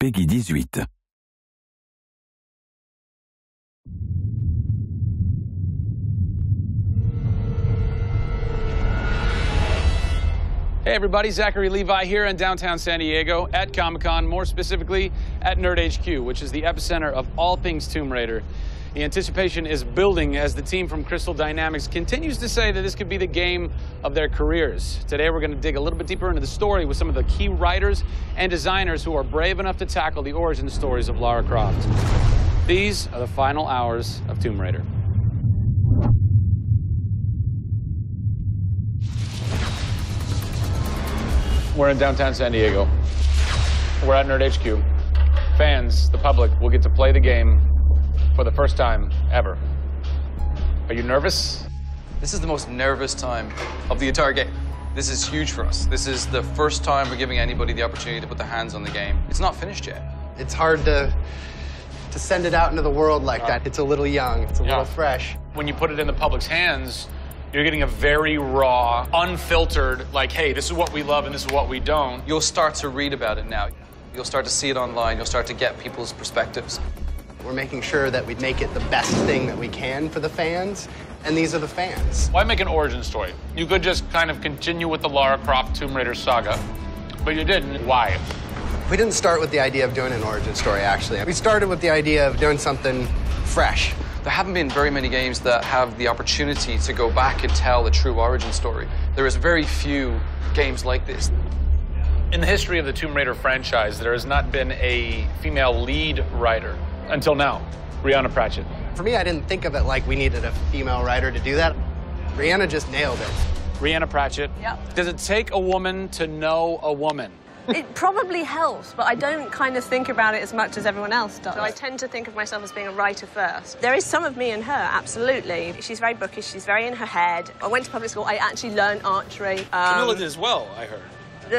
Peggy 18. Hey everybody, Zachary Levi here in downtown San Diego at Comic-Con, more specifically at Nerd HQ, which is the epicenter of all things Tomb Raider. The anticipation is building as the team from Crystal Dynamics continues to say that this could be the game of their careers. Today we're going to dig a little bit deeper into the story with some of the key writers and designers who are brave enough to tackle the origin stories of Lara Croft. These are the final hours of Tomb Raider. We're in downtown San Diego. We're at Nerd HQ. Fans, the public, will get to play the game for the first time ever. Are you nervous? This is the most nervous time of the entire game. This is huge for us. This is the first time we're giving anybody the opportunity to put their hands on the game. It's not finished yet. It's hard to send it out into the world like that. It's a little young, it's a little fresh. When you put it in the public's hands, you're getting a very raw, unfiltered, like, hey, this is what we love and this is what we don't. You'll start to read about it now. You'll start to see it online. You'll start to get people's perspectives. We're making sure that we make it the best thing that we can for the fans, and these are the fans. Why make an origin story? You could just kind of continue with the Lara Croft Tomb Raider saga, but you didn't. Why? We didn't start with the idea of doing an origin story, actually. We started with the idea of doing something fresh. There haven't been very many games that have the opportunity to go back and tell a true origin story. There is very few games like this. In the history of the Tomb Raider franchise, there has not been a female lead writer until now, Brianna Pratchett. For me, I didn't think of it like we needed a female writer to do that. Brianna just nailed it. Brianna Pratchett. Yep. Does it take a woman to know a woman? It probably helps, but I don't kind of think about it as much as everyone else does. I tend to think of myself as being a writer first. There is some of me in her, absolutely. She's very bookish, she's very in her head. I went to public school, I actually learned archery. Camilla did as well, I heard.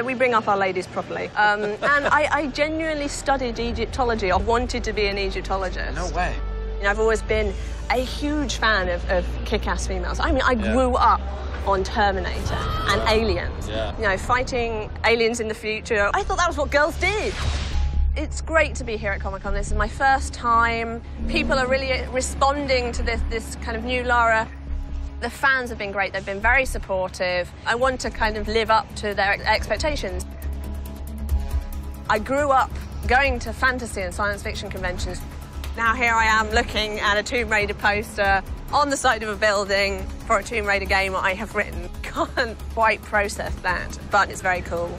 We bring up our ladies properly. And I genuinely studied Egyptology. I wanted to be an Egyptologist. No way. You know, I've always been a huge fan of kick-ass females. I mean, I grew up on Terminator and Aliens. Yeah. You know, fighting aliens in the future. I thought that was what girls did. It's great to be here at Comic-Con. This is my first time. People are really responding to this kind of new Lara. The fans have been great. They've been very supportive. I want to kind of live up to their expectations. I grew up going to fantasy and science fiction conventions. Now here I am looking at a Tomb Raider poster on the side of a building for a Tomb Raider game I have written. Can't quite process that, but it's very cool.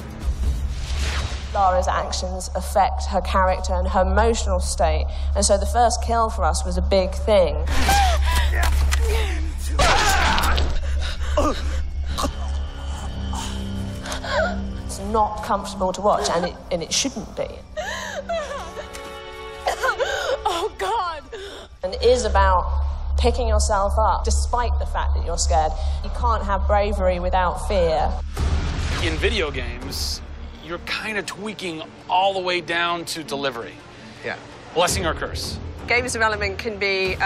Lara's actions affect her character and her emotional state, and so the first kill for us was a big thing. It's not comfortable to watch, and it shouldn't be. Oh, God! And it is about picking yourself up, despite the fact that you're scared. You can't have bravery without fear. In video games, you're kind of tweaking all the way down to delivery. Yeah. Blessing or curse. Games development can be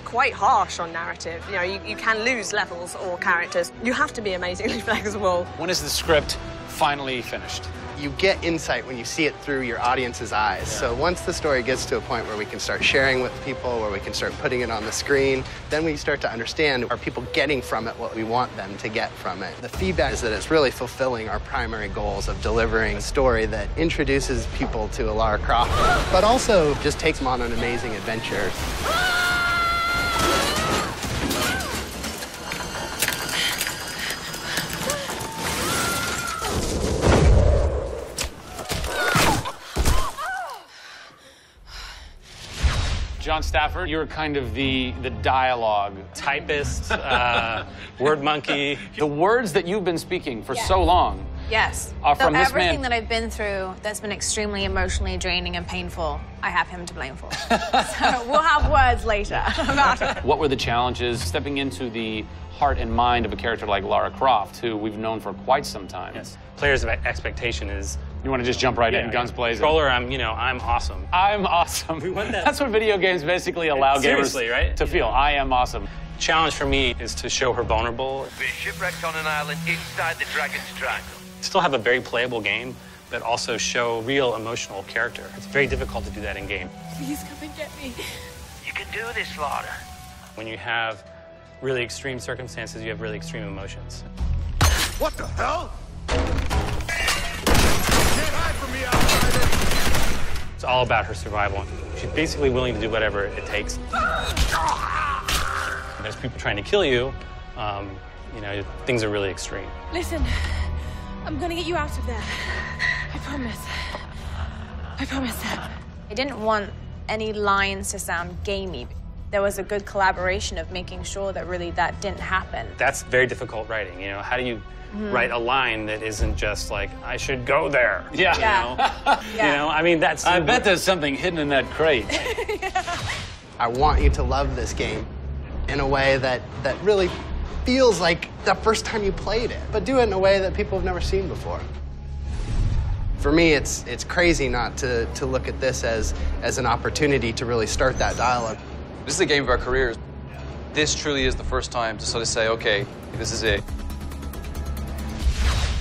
quite harsh on narrative. You know, you can lose levels or characters. You have to be amazingly flexible. When is the script finally finished? You get insight when you see it through your audience's eyes. Yeah. So once the story gets to a point where we can start sharing with people, where we can start putting it on the screen, then we start to understand, are people getting from it what we want them to get from it? The feedback is that it's really fulfilling our primary goals of delivering a story that introduces people to a Lara Croft, but also just takes them on an amazing adventure. John Stafford, you're kind of the dialogue typist, word monkey. The words that you've been speaking for so long Yes. are from this everything man. that I've been through that's been extremely emotionally draining and painful, I have him to blame for. So we'll have words later about it. What were the challenges stepping into the heart and mind of a character like Lara Croft, who we've known for quite some time? Yes. Players' expectation is... You want to just jump right in, guns blazing? Controller, I'm awesome. I'm awesome. We want that. That's what video games basically allow gamers right? to feel. I am awesome. Challenge for me is to show her vulnerable. We're shipwrecked on an island inside the Dragon's Triangle. Still have a very playable game, but also show real emotional character. It's very difficult to do that in game. Please come and get me. You can do this, Laura. When you have really extreme circumstances, you have really extreme emotions. What the hell? Can't hide from me, outsider. It's all about her survival. She's basically willing to do whatever it takes. There's people trying to kill you. You know, things are really extreme. Listen, I'm gonna get you out of there. I promise. I promise. I didn't want any lines to sound gamey. There was a good collaboration of making sure that really that didn't happen. That's very difficult writing, you know. How do you write a line that isn't just like, I should go there? Yeah. You know? Yeah. You know, I mean, that's... I bet there's something hidden in that crate. I want you to love this game in a way that really feels like the first time you played it, but do it in a way that people have never seen before. For me, it's crazy not to look at this as an opportunity to really start that dialogue. This is the game of our careers. This truly is the first time to sort of say, okay, this is it.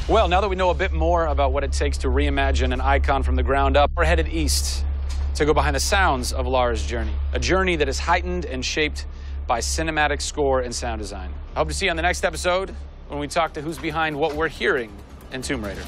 Well, now that we know a bit more about what it takes to reimagine an icon from the ground up, we're headed east to go behind the sounds of Lara's journey, a journey that is heightened and shaped by cinematic score and sound design. I hope to see you on the next episode when we talk to who's behind what we're hearing in Tomb Raider.